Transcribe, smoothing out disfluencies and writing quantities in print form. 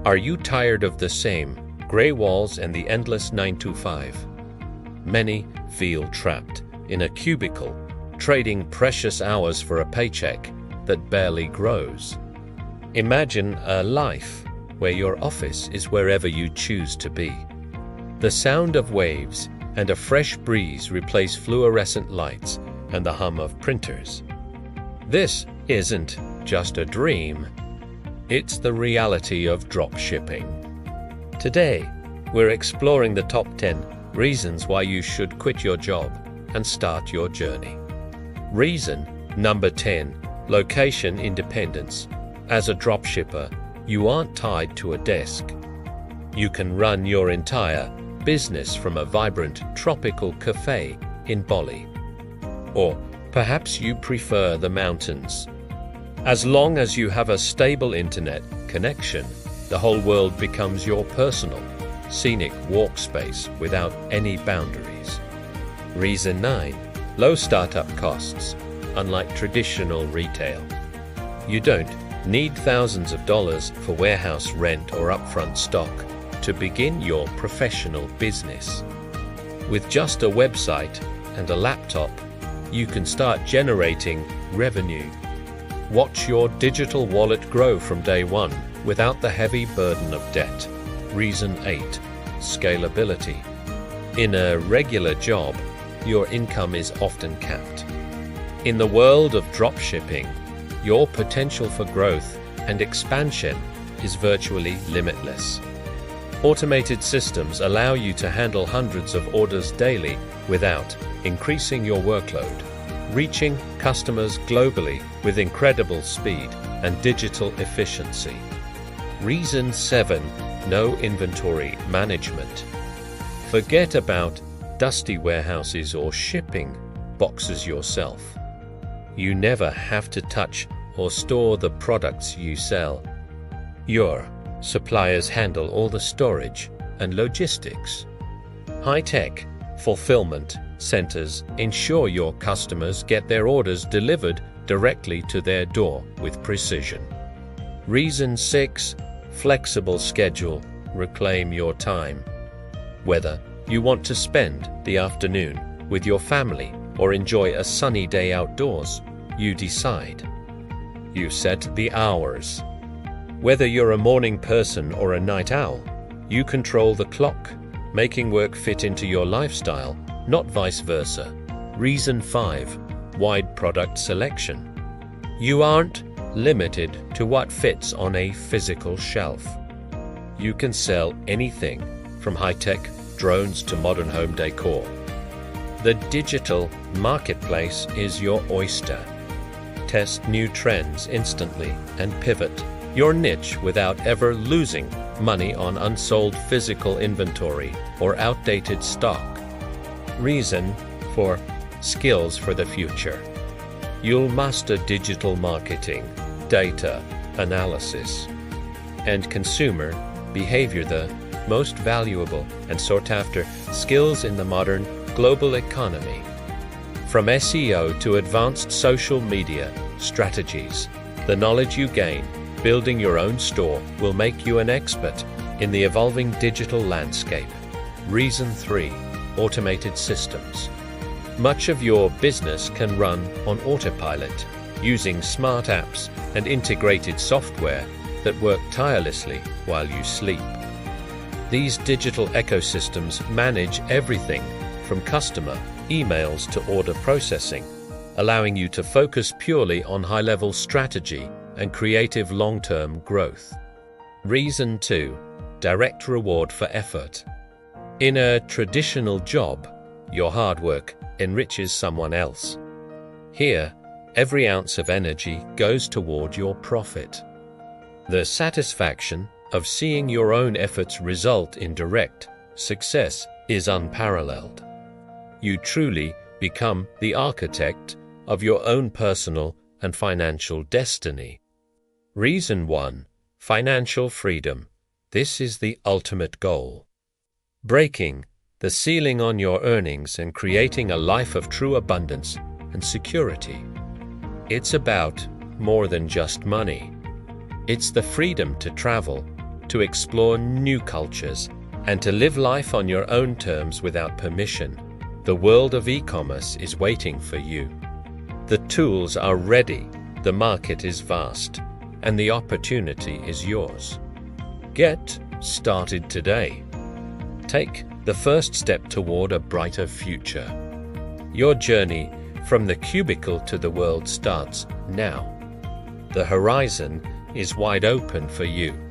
Are you tired of the same gray walls and the endless 9 to 5? Many feel trapped in a cubicle, trading precious hours for a paycheck that barely grows. Imagine a life where your office is wherever you choose to be. The sound of waves and a fresh breeze replace fluorescent lights and the hum of printers. This isn't just a dream. It's the reality of drop shipping. Today, we're exploring the top 10 reasons why you should quit your job and start your journey. Reason number 10, location independence. As a dropshipper, you aren't tied to a desk. You can run your entire business from a vibrant tropical cafe in Bali. Or perhaps you prefer the mountains. As long as you have a stable internet connection, the whole world becomes your personal, scenic walk space without any boundaries. Reason 9, low startup costs. Unlike traditional retail, you don't need thousands of dollars for warehouse rent or upfront stock to begin your professional business. With just a website and a laptop, you can start generating revenue. Watch your digital wallet grow from day one without the heavy burden of debt. Reason 8, scalability. In a regular job, your income is often capped. In the world of dropshipping, your potential for growth and expansion is virtually limitless. Automated systems allow you to handle hundreds of orders daily without increasing your workload, reaching customers globally with incredible speed and digital efficiency. Reason 7, no inventory management. Forget about dusty warehouses or shipping boxes yourself. You never have to touch or store the products you sell. Your suppliers handle all the storage and logistics. High-tech fulfillment centers ensure your customers get their orders delivered directly to their door with precision. Reason 6, flexible schedule. Reclaim your time. Whether you want to spend the afternoon with your family or enjoy a sunny day outdoors, you decide. You set the hours. Whether you're a morning person or a night owl, you control the clock, making work fit into your lifestyle, not vice versa. Reason 5, wide product selection. You aren't limited to what fits on a physical shelf. You can sell anything from high-tech drones to modern home decor. The digital marketplace is your oyster. Test new trends instantly and pivot your niche without ever losing money on unsold physical inventory or outdated stock. Reason 4, skills for the future. You'll master digital marketing, data analysis, and consumer behavior, the most valuable and sought-after skills in the modern global economy. From SEO to advanced social media strategies, the knowledge you gain building your own store will make you an expert in the evolving digital landscape. Reason 3, automated systems. Much of your business can run on autopilot using smart apps and integrated software that work tirelessly while you sleep. These digital ecosystems manage everything from customer emails to order processing, allowing you to focus purely on high-level strategy and creative long-term growth. Reason 2, direct reward for effort. In a traditional job, your hard work enriches someone else. Here, every ounce of energy goes toward your profit. The satisfaction of seeing your own efforts result in direct success is unparalleled. You truly become the architect of your own personal and financial destiny. Reason 1, financial freedom. This is the ultimate goal. Breaking the ceiling on your earnings and creating a life of true abundance and security. It's about more than just money. It's the freedom to travel, to explore new cultures, and to live life on your own terms without permission. The world of e-commerce is waiting for you. The tools are ready, the market is vast, and the opportunity is yours. Get started today. Take the first step toward a brighter future. Your journey from the cubicle to the world starts now. The horizon is wide open for you.